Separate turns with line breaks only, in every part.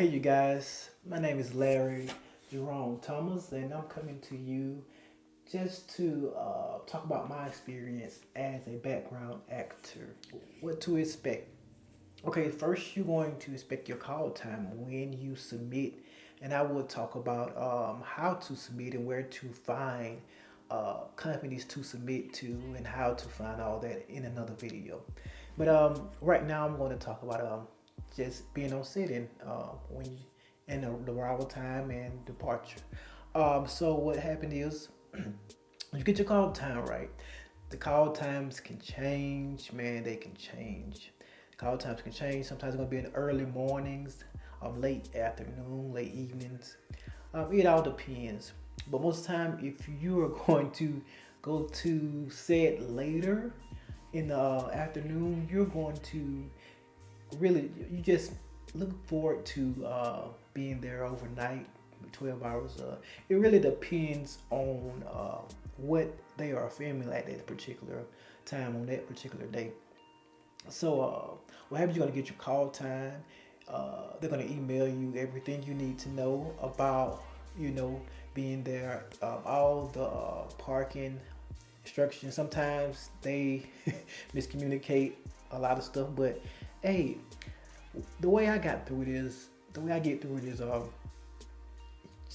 Hey, you guys, my name is Larry Jerome Thomas, and I'm coming to you just to talk about my experience as a background actor. What to expect. Okay, first, you're going to expect your call time when you submit, and I will talk about how to submit and where to find companies to submit to and how to find all that in another video. But right now, I'm going to talk about just being on set and when you, and the arrival time and departure. So what happened is you get your call time right. The call times can change, man. They can change. Call times can change. Sometimes it's gonna be in the early mornings, late afternoon, late evenings. It all depends. But most of the time, if you are going to go to set later in the afternoon, you're going to really you just look forward to being there overnight, 12 hours. It really depends on what they are filming at that particular time on that particular day. So what happens? You're gonna get your call time. They're gonna email you everything you need to know about being there. All the parking instructions. Sometimes they miscommunicate a lot of stuff, but hey, the way I got through it is the way I get through it is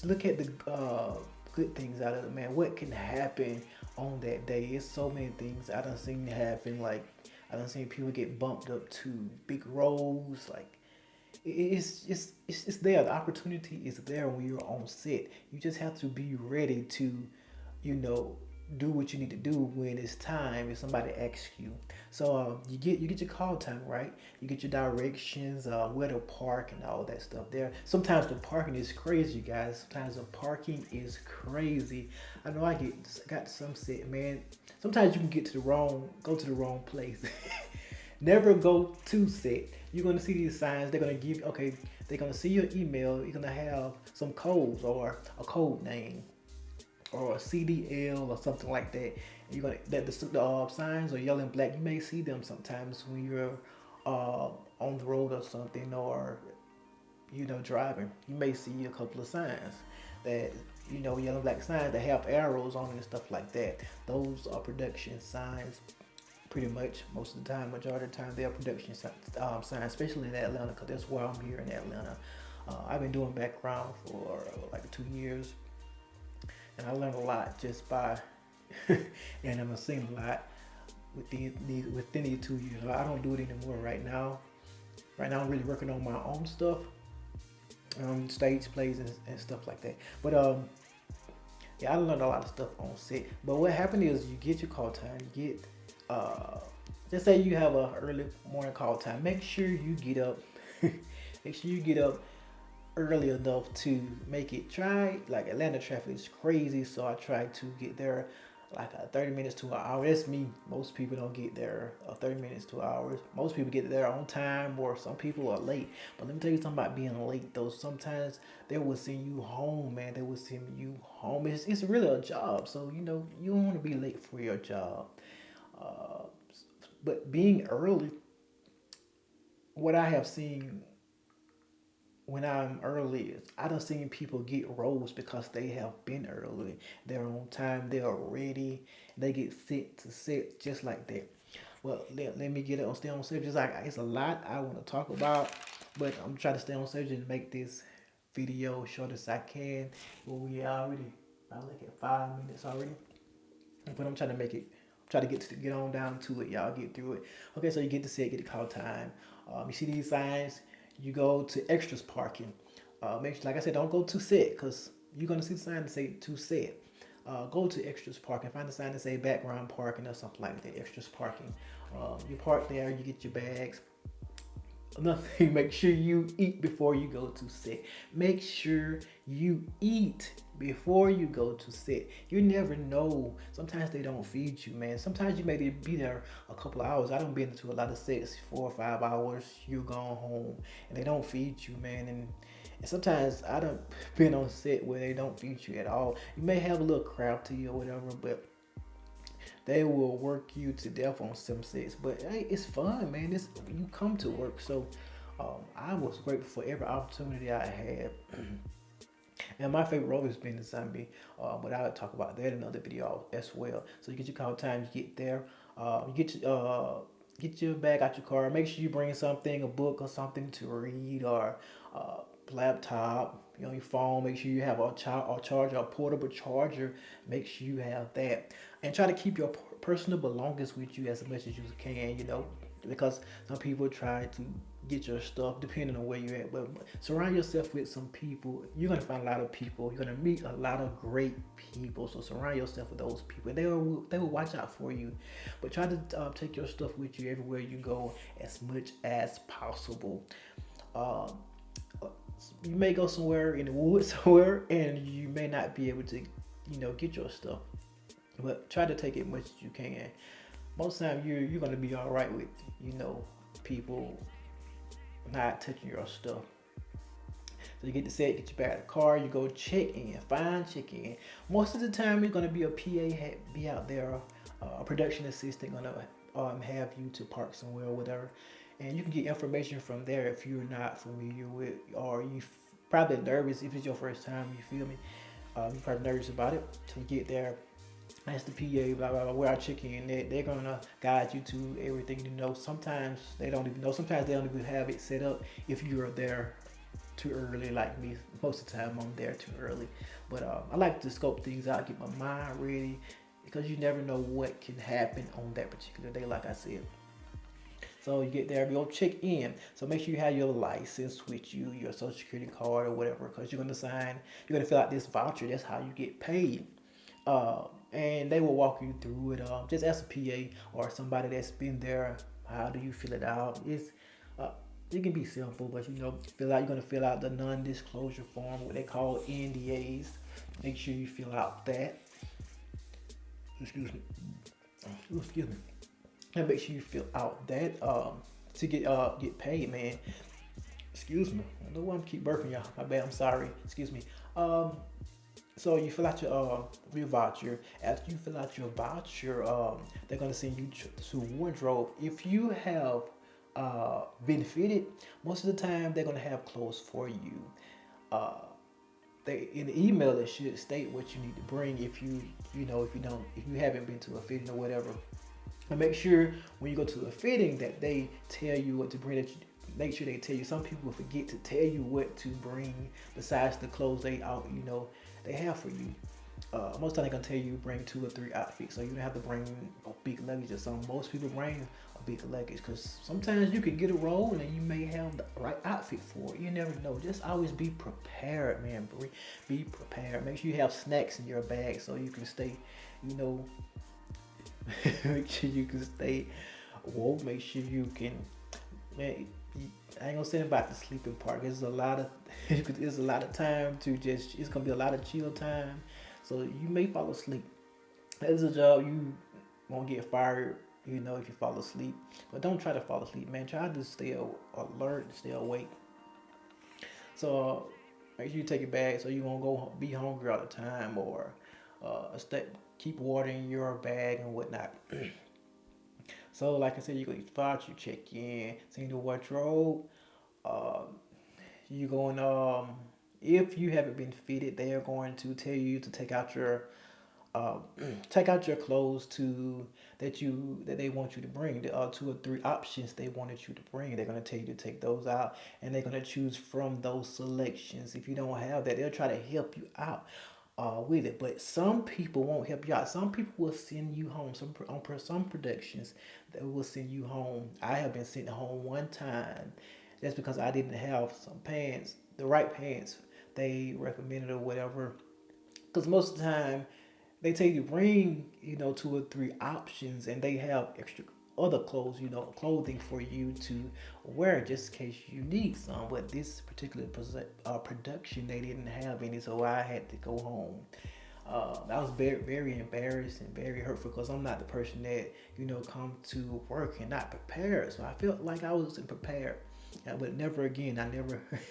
look at the good things out of it, man. What can happen on that day? It's so many things I done seen happen. Like I done seen people get bumped up to big roles. Like it's there. The opportunity is there when you're on set. You just have to be ready to, you know, do what you need to do when it's time. If somebody asks you, so you get your call time right. You get your directions, where to park and all that stuff. There. Sometimes the parking is crazy, guys. Sometimes the parking is crazy. I know got some set, man. Sometimes you can go to the wrong place. Never go to set. You're gonna see these signs. They're gonna give. Okay, they're gonna see your email. You're gonna have some codes or a code name or a CDL or something like that. And you're gonna that the signs are yellow and black. You may see them sometimes when you're on the road or something, or driving. You may see a couple of signs that yellow and black signs that have arrows on it and stuff like that. Those are production signs. Pretty much most of the time, majority of the time, they are production signs, especially in Atlanta, because that's where I'm here in Atlanta. I've been doing background for like 2 years, and I learned a lot just by, and I'm seeing a lot within these 2 years. I don't do it anymore right now. Right now, I'm really working on my own stuff, stage plays and stuff like that. But yeah, I learned a lot of stuff on set. But what happened is you get your call time, you get just say you have a early morning call time. Make sure you get up. Make sure you get up early enough to make it. Try like Atlanta traffic is crazy, so I try to get there like 30 minutes to an hour. That's me. Most people don't get there 30 minutes to hours. Most people get there on time, or some people are late. But let me tell you something about being late though. Sometimes they will send you home, man. They will send you home. It's really a job, so you don't want to be late for your job. Uh, but being early, what I have seen when I'm early is I done seen people get roles because they have been early. They're on time. They are ready. They get set to set just like that. Well, let me get it on stay on subject. Just like it's a lot I want to talk about, but I'm trying to stay on subject and make this video short as I can. Well, we already I look at 5 minutes already, but I'm trying to make it. Try to get on down to it. Y'all get through it. Okay, so you get to set, get the call time. You see these signs. You go to extras parking. Make sure, like I said, don't go to set because you're gonna see the sign that say to set. Go to extras parking. Find the sign that say background parking or something like that. Extras parking. You park there. You get your bags. Another thing, make sure you eat before you go to set. Make sure you eat before you go to set. You never know. Sometimes they don't feed you, man. Sometimes you may be there a couple of hours. I don't been to a lot of sets, 4 or 5 hours. You gone home and they don't feed you, man. And sometimes I don't been on set where they don't feed you at all. You may have a little crab to you or whatever, but they will work you to death on some sets. But hey, it's fun, man. You come to work, so I was grateful for every opportunity I had. And my favorite role has been the zombie, but I'll talk about that in another video as well. So you get your call time, you get there, get your bag out your car. Make sure you bring something, a book or something to read, or laptop, your phone. Make sure you have a charger, a portable charger. Make sure you have that, and try to keep your personal belongings with you as much as you can. Because some people try to get your stuff depending on where you're at. But surround yourself with some people. You're gonna find a lot of people. You're gonna meet a lot of great people. So surround yourself with those people. They will watch out for you. But try to take your stuff with you everywhere you go as much as possible. Um, you may go somewhere in the woods somewhere, and you may not be able to, get your stuff. But try to take it much as you can. Most of the time, you're gonna be all right with, people not touching your stuff. So you get to set, get you back in the car, you go check in. Most of the time, it's gonna be a PA be out there, a production assistant gonna have you to park somewhere or whatever, and you can get information from there if you're not familiar with, or you probably nervous if it's your first time. You feel me? You're probably nervous about it. So you get there. That's the PA, blah, blah, blah, where I check in. They're going to guide you to everything you know. Sometimes they don't even know. Sometimes they don't even have it set up if you're there too early, like me. Most of the time, I'm there too early. But I like to scope things out, get my mind ready, because you never know what can happen on that particular day, like I said. So you get there, you'll check in. So make sure you have your license with you, your social security card or whatever, because you're going to fill out this voucher. That's how you get paid. And they will walk you through it. Just ask a PA or somebody that's been there. How do you fill it out? It can be simple, but you're gonna fill out the non-disclosure form, what they call NDAs. Make sure you fill out that. Excuse me. Excuse me. And make sure you fill out that to get paid, man. Excuse me. I know I'm keep burping, y'all. My bad. I'm sorry. Excuse me. So you fill out your voucher. After you fill out your voucher, they're gonna send you to wardrobe. If you have been fitted, most of the time they're gonna have clothes for you. They in the email it should state what you need to bring if you haven't been to a fitting or whatever. And make sure when you go to a fitting that they tell you what to bring. Make sure they tell you. Some people forget to tell you what to bring besides the clothes they have for you. Most time they're gonna tell you bring 2 or 3 outfits, so you don't have to bring a big luggage or something. Most people bring a big luggage because sometimes you can get a role and you may have the right outfit for it. You never know. Just always be prepared, man. Be prepared. Make sure you have snacks in your bag so you can stay, make sure you can stay woke. Make sure you can, man. I ain't gonna say about the sleeping part. There's a lot of time to just. It's gonna be a lot of chill time, so you may fall asleep. As a job, you won't get fired. If you fall asleep, but don't try to fall asleep, man. Try to stay alert, stay awake. So make sure you take it back, so you won't go be hungry all the time, or keep water in your bag and whatnot. So, like I said, you go to your spot, you check in, see the wardrobe. You going if you haven't been fitted, they are going to tell you to take out your clothes that they want you to bring. There are 2 or 3 options they wanted you to bring. They're gonna tell you to take those out, and they're gonna choose from those selections. If you don't have that, they'll try to help you out with it. But some people won't help you out. Some people will send you home. Some productions that will send you home. I have been sent home one time. That's because I didn't have some pants, the right pants they recommended or whatever. Because most of the time they tell you to bring 2 or 3 options, and they have extra other clothes, clothing for you to wear just in case you need some. But this particular production, they didn't have any, so I had to go home. I was very, very embarrassed and very hurtful because I'm not the person that come to work and not prepared. So I felt like I wasn't prepared. But never again.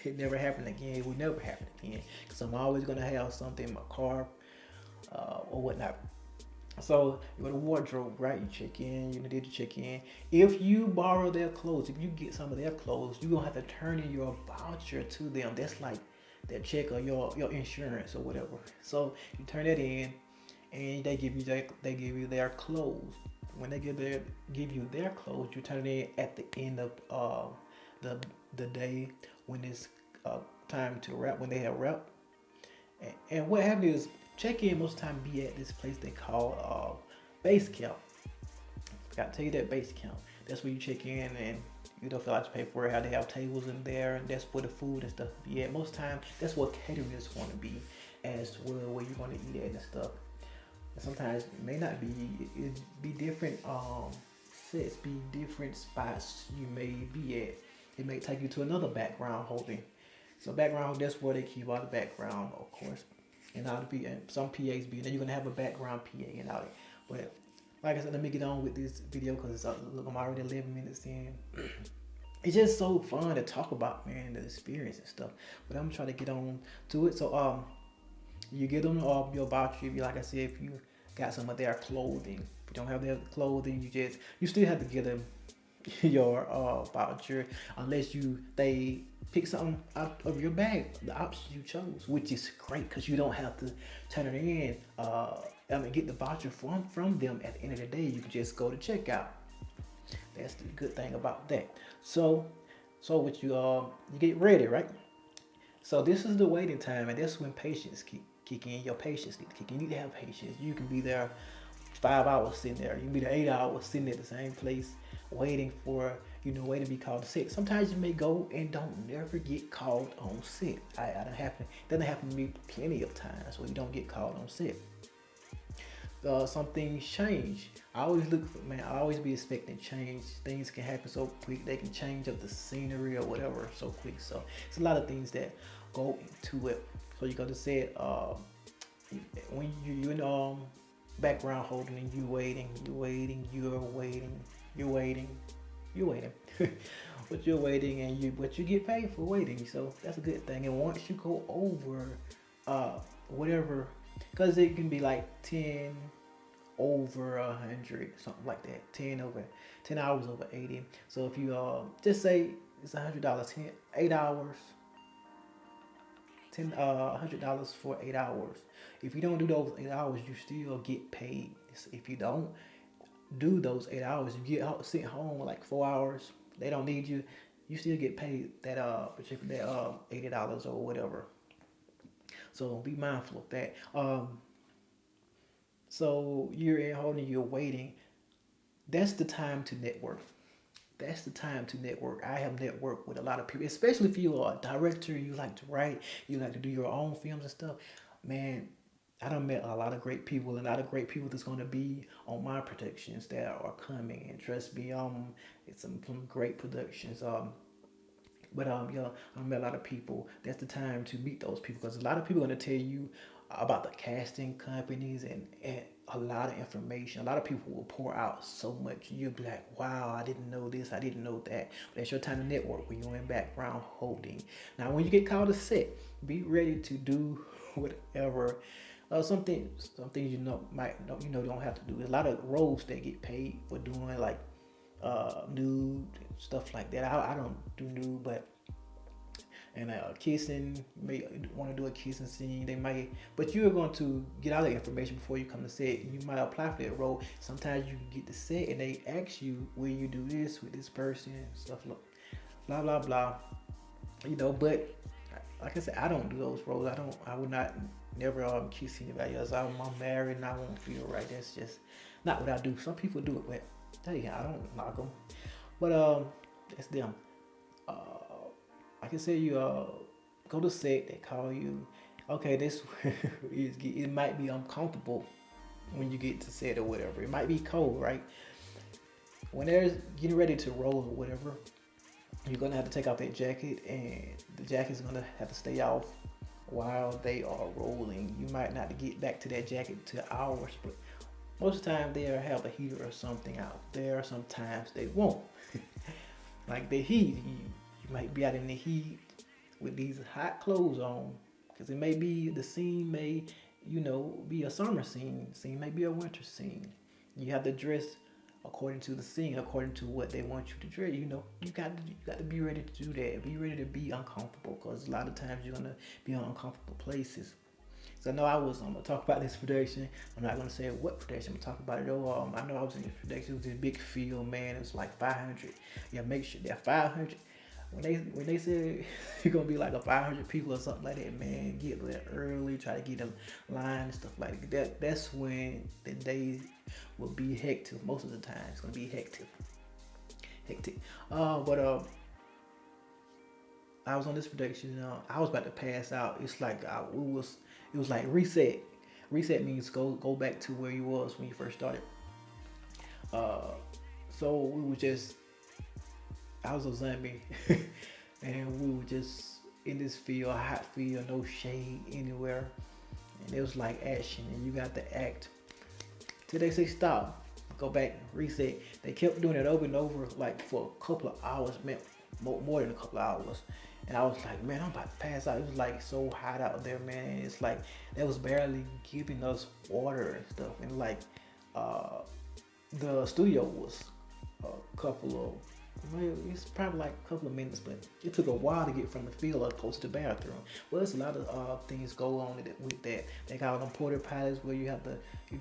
It never happened again. It will never happen again because I'm always gonna have something in my car or whatnot. So you go to wardrobe, right? You check in, you did you check in. If you borrow their clothes, if you get some of their clothes, you're gonna have to turn in your voucher to them. That's like their check or your insurance or whatever. So you turn that in and they give you their clothes. When they give you their clothes, you turn it in at the end of the the day when it's time to wrap, when they have wrap. And what happens is check in most of the time be at this place they call base camp. Got to tell you that base camp. That's where you check in and you don't feel like to pay for it. How they have tables in there and that's where the food and stuff be at. Most of the time that's what catering is going to be as well where you're going to eat at and stuff. And sometimes it may not be. It be different sets, be different spots you may be at. It may take you to another background holding. So background, that's where they keep all the background, of course. And all the P and some PAs be, and then you're gonna have a background PA and all that. But like I said, let me get on with this video because look, I'm already 11 minutes in. It's just so fun to talk about, man, the experience and stuff. But I'm trying to get on to it. So you get them your voucher. If you, like I said, if you got some of their clothing, if you don't have their clothing, you still have to get them your voucher unless they pick something out of your bag, the option you chose, which is great because you don't have to turn it in. Get the voucher from them at the end of the day. You can just go to checkout. That's the good thing about that. So, what you get ready, right? So this is the waiting time, and that's when patience kick in. Your patience need to kick in. You need to have patience. You can be there 5 hours sitting there. You can be there 8 hours sitting at the same place, waiting for waiting to be called to sick. Sometimes you may go and don't never get called on sick. I don't happen. Doesn't happen to me plenty of times where you don't get called on sick. Some things change. I always look for man. I always be expecting change. Things can happen so quick. They can change up the scenery or whatever so quick. So it's a lot of things that go into it. So you got to say it. When you in background holding and you waiting, you're waiting. But you're waiting and you get paid for waiting. So that's a good thing. And once you go over whatever, because it can be like 10 over 100, something like that. 10 hours over 80. So if you just say it's $100, 8 hours, $100 for 8 hours. If you don't do those 8 hours, you still get paid. If you don't do those 8 hours, you get sent home like 4 hours. They don't need you. You still get paid that particular that $80 or whatever. So be mindful of that. So you're at home and you're waiting. That's the time to network. That's the time to network. I have networked with a lot of people, especially if you are a director, you like to write, you like to do your own films and stuff. Man, I done met a lot of great people, and a lot of great people that's going to be on my productions that are coming. And trust me, it's some great productions. Yeah, I met a lot of people. That's the time to meet those people because a lot of people are gonna tell you about the casting companies and a lot of information. A lot of people will pour out so much. You'll be like, wow, I didn't know this, I didn't know that. But that's your time to network when you're in background holding. Now, when you get called to set, be ready to do whatever. Some things don't have to do. There's a lot of roles that get paid for doing like nude stuff like that. I don't do nude, but and kissing, you may want to do a kissing scene. They might, but you're going to get all the information before you come to set. You might apply for that role. Sometimes you get the set and they ask you, will you do this with this person? Stuff like blah blah blah. But like I said, I don't do those roles. I would not never kiss anybody else. I'm married and I won't feel right. That's just not what I do. Some people do it, but hey, I don't knock them. But that's them. Uh, like I said, you go to set. They call you. Okay, this it might be uncomfortable when you get to set or whatever. It might be cold, right? When they're getting ready to roll or whatever, you're gonna have to take off that jacket, and the jacket's gonna have to stay off while they are rolling. You might not get back to that jacket to hours, but most of the time they'll have a heater or something out there. Sometimes they won't. Like the heat, you might be out in the heat with these hot clothes on, because it may be the scene may be a summer scene. Scene may be a winter scene. You have to dress according to the scene, according to what they want you to dress. You got to be ready to do that. Be ready to be uncomfortable, because a lot of times you're gonna be in uncomfortable places. So I know I'm gonna talk about this production. I'm not gonna say what production. I'm gonna talk about it though. I know I was in this production. It was this big field, man. It was like 500. Yeah, make sure that 500. When they said you're gonna be like a 500 people or something like that, man, get there early. Try to get in line and stuff like that. That's when the day will be hectic. Most of the time, it's gonna be hectic. Hectic. But I was on this production. I was about to pass out. It's like it was like reset. Reset means go back to where you was when you first started. Uh, so we were just I was a zombie, and we were just in this field, a hot field, no shade anywhere, and it was like action, and you got to act till they say stop, go back, reset. They kept doing it over and over, like for a couple of hours, man, more than a couple of hours. And I was like, man, I'm about to pass out. It was like so hot out there, man. It's like they was barely giving us water and stuff, and like uh, the studio was a couple of well, it's probably like a couple of minutes, but it took a while to get from the field up close to the bathroom. Well, there's a lot of things go on with that. They got them porta potties where you have to,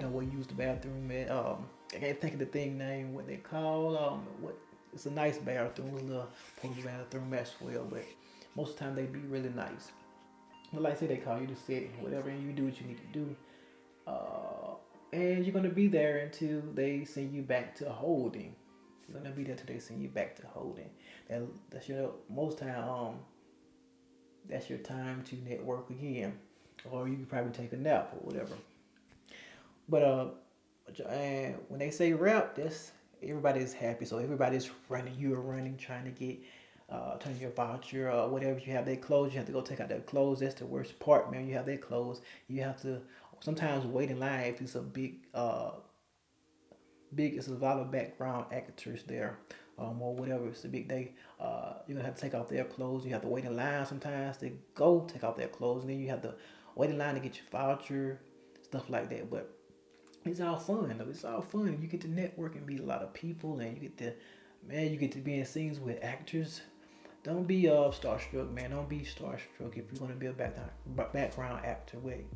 where you use the bathroom at. I can't think of the thing name, what they call, what, it's a nice bathroom, a little porta bathroom as well, but most of the time they be really nice. But like I said, they call you to sit, whatever, and you do what you need to do. And you're going to be there until they send you back to holding. You're gonna be there till they send you back to holding. That's your most time. That's your time to network again, or you can probably take a nap or whatever. But when they say rap, that's everybody's happy. So everybody's running. You're running, trying to get turn your voucher or whatever you have. Their clothes. You have to go take out their clothes. That's the worst part, man. You have their clothes. You have to sometimes wait in line if it's a big. It's a lot of background actors there, or whatever. It's a big day. You're gonna have to take off their clothes. You have to wait in line sometimes to go take off their clothes, and then you have to wait in line to get your voucher, stuff like that. But it's all fun though. It's all fun. You get to network and meet a lot of people, and you get to be in scenes with actors. Don't be starstruck, man. Don't be starstruck if you're gonna be a background actor. Wait,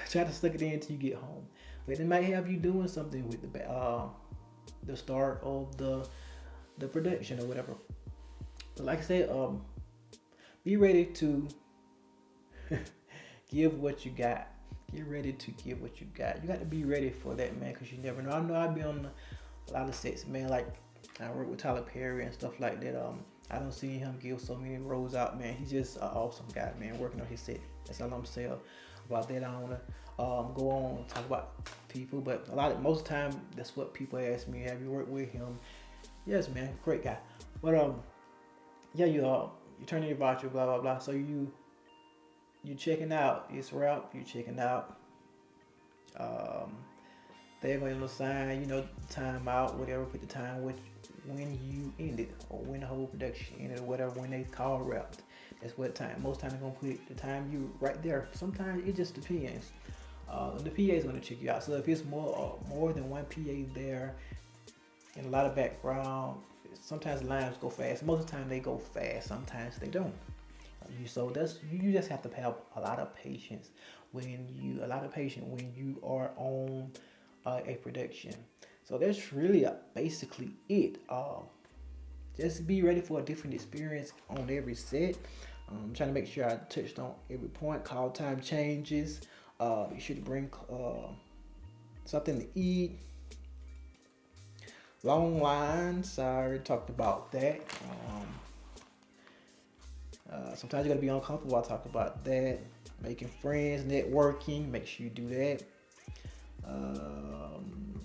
try to suck it in until you get home. But they might have you doing something with the start of the production or whatever. But like I said, be ready to give what you got. Get ready to give what you got. You got to be ready for that, man, because you never know. I know I've been on a lot of sets, man. Like I work with Tyler Perry and stuff like that. I don't see him give so many roles out, man. He's just an awesome guy, man. Working on his set. That's all I'm saying about that. I don't wanna go on and talk about people, but most of the time that's what people ask me. Have you worked with him? Yes, man, great guy. But yeah, you turn in your voucher, blah blah blah. So you checking out. It's wrap. You checking out. Um, they're going to sign, time out, whatever. Put the time when you ended or when the whole production ended or whatever. When they call wrapped, that's what time. Most times they're gonna put the time you right there. Sometimes it just depends. The PA is gonna check you out. So if it's more than one PA there, and a lot of background, sometimes lines go fast. Most of the time they go fast. Sometimes they don't. You just have to have a lot of patience when you are on a production. So that's really basically it. Just be ready for a different experience on every set. I'm trying to make sure I touched on every point. Call time changes. You should bring something to eat. Long lines. I already talked about that. Sometimes you're gonna be uncomfortable. I talked about that. Making friends, networking. Make sure you do that.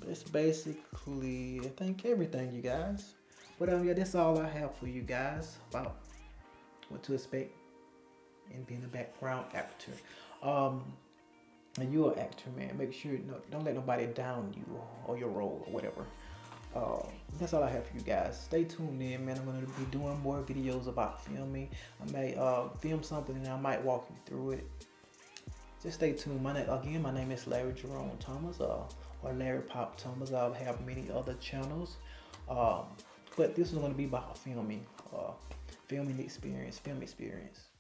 That's basically, I think, everything, you guys. But yeah, that's all I have for you guys about what to expect in being a background actor. And you're an actor, man. Make sure don't let nobody down you or your role or whatever. That's all I have for you guys. Stay tuned in, man. I'm gonna be doing more videos about filming. I may film something and I might walk you through it. just stay tuned. My name is Larry Jerome Thomas, or Larry Pop Thomas. I have many other channels, um, but this is going to be about filming, film experience.